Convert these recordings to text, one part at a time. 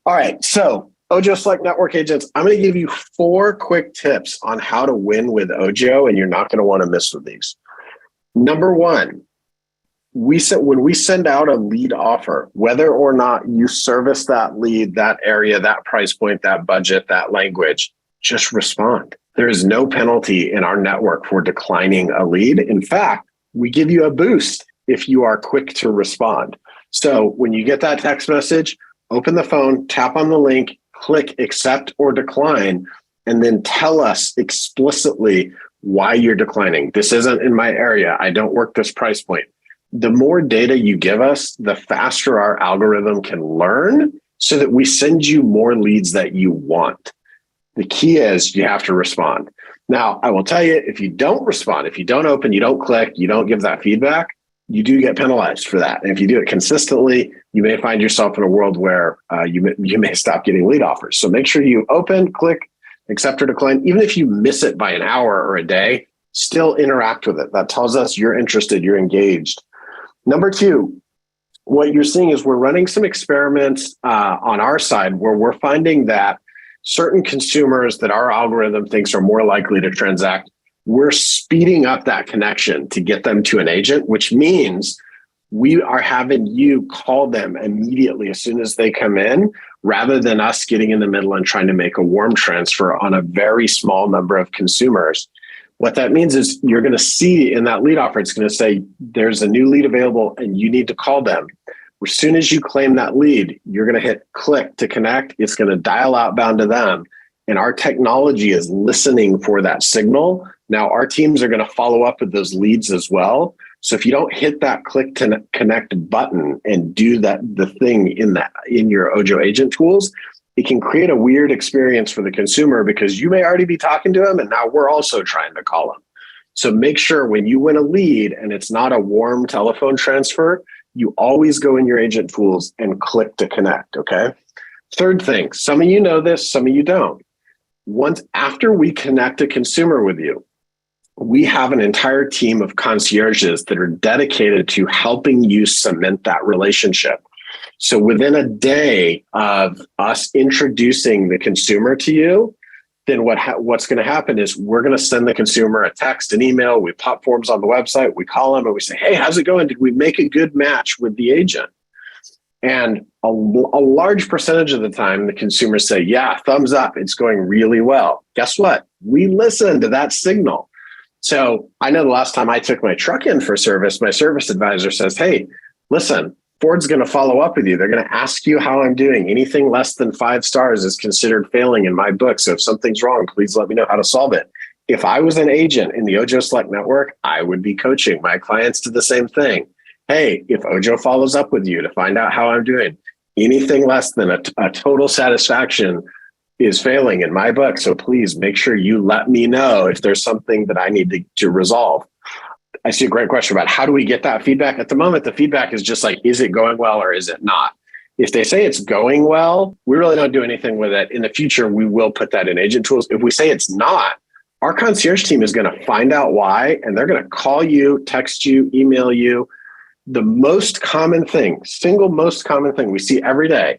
All right. So OJO Select Network Agents, I'm going to give you 4 quick tips on how to win with OJO, and you're not going to want to miss with these. Number 1, when we send out a lead offer, whether or not you service that lead, that area, that price point, that budget, that language, just respond. There is no penalty in our network for declining a lead. In fact, we give you a boost if you are quick to respond. So when you get that text message, open the phone, tap on the link, click accept or decline, and then tell us explicitly why you're declining. This isn't in my area. I don't work this price point. The more data you give us, the faster our algorithm can learn so that we send you more leads that you want. The key is you have to respond. Now, I will tell you, if you don't respond, if you don't open, you don't click, you don't give that feedback, you do get penalized for that. And if you do it consistently, you may find yourself in a world where you may stop getting lead offers. So make sure you open, click, accept or decline. Even if you miss it by an hour or a day, still interact with it. That tells us you're interested, you're engaged. Number 2, what you're seeing is we're running some experiments on our side where we're finding that certain consumers that our algorithm thinks are more likely to transact, we're speeding up that connection to get them to an agent, which means we are having you call them immediately as soon as they come in, rather than us getting in the middle and trying to make a warm transfer on a very small number of consumers. What that means is you're going to see in that lead offer, it's going to say there's a new lead available and you need to call them. As soon as you claim that lead, you're going to hit click to connect. It's going to dial outbound to them. And our technology is listening for that signal. Now our teams are going to follow up with those leads as well. So if you don't hit that click to connect button and do the thing in your OJO agent tools, it can create a weird experience for the consumer because you may already be talking to them and now we're also trying to call them. So make sure when you win a lead and it's not a warm telephone transfer, you always go in your agent tools and click to connect, okay? Third thing, some of you know this, some of you don't. Once after we connect a consumer with you, we have an entire team of concierges that are dedicated to helping you cement that relationship. So within a day of us introducing the consumer to you, then what's going to happen is we're going to send the consumer a text, an email, we pop forms on the website, we call them and we say, hey, how's it going? Did we make a good match with the agent? And a large percentage of the time, the consumers say, yeah, thumbs up, it's going really well. Guess what? We listen to that signal. So I know the last time I took my truck in for service, my service advisor says, hey, listen, Ford's going to follow up with you. They're going to ask you how I'm doing. Anything less than 5 stars is considered failing in my book. So if something's wrong, please let me know how to solve it. If I was an agent in the OJO Select Network, I would be coaching my clients to the same thing. Hey, if OJO follows up with you to find out how I'm doing, anything less than a total satisfaction is failing in my book. So please make sure you let me know if there's something that I need to resolve. I see a great question about how do we get that feedback? At the moment, the feedback is just like, is it going well or is it not? If they say it's going well, we really don't do anything with it. In the future, we will put that in agent tools. If we say it's not, our concierge team is going to find out why, and they're going to call you, text you, email you. The most common thing, single most common thing we see every day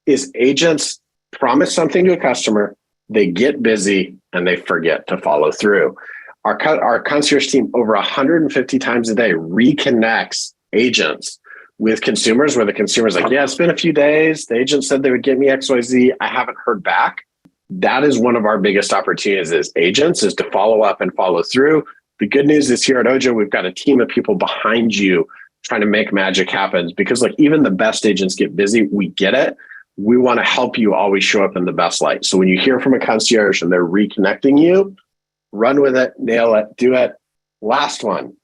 is agents promise something to a customer, they get busy, and they forget to follow through. Our concierge team over 150 times a day reconnects agents with consumers where the consumer's like, yeah, it's been a few days. The agent said they would get me XYZ. I haven't heard back. That is one of our biggest opportunities as agents, is to follow up and follow through. The good news is here at OJO, we've got a team of people behind you trying to make magic happen, because like even the best agents get busy. We get it. We want to help you always show up in the best light. So when you hear from a concierge and they're reconnecting you, run with it, nail it, do it. Last one,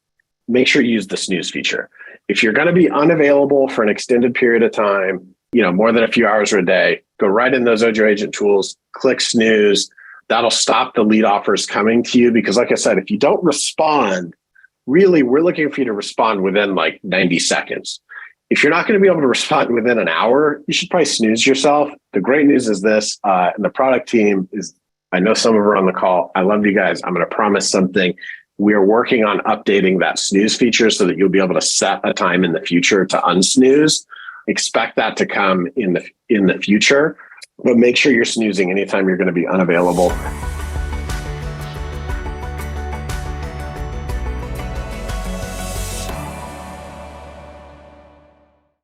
make sure you use the snooze feature. If you're going to be unavailable for an extended period of time, more than a few hours or a day, go right in those OJO agent tools, click snooze. That'll stop the lead offers coming to you, because like I said, if you don't respond, really, we're looking for you to respond within like 90 seconds. If you're not going to be able to respond within an hour, you should probably snooze yourself. The great news is this, and the product team is, I know some of them are on the call. I love you guys. I'm going to promise something. We are working on updating that snooze feature so that you'll be able to set a time in the future to unsnooze. Expect that to come in the future, but make sure you're snoozing anytime you're going to be unavailable.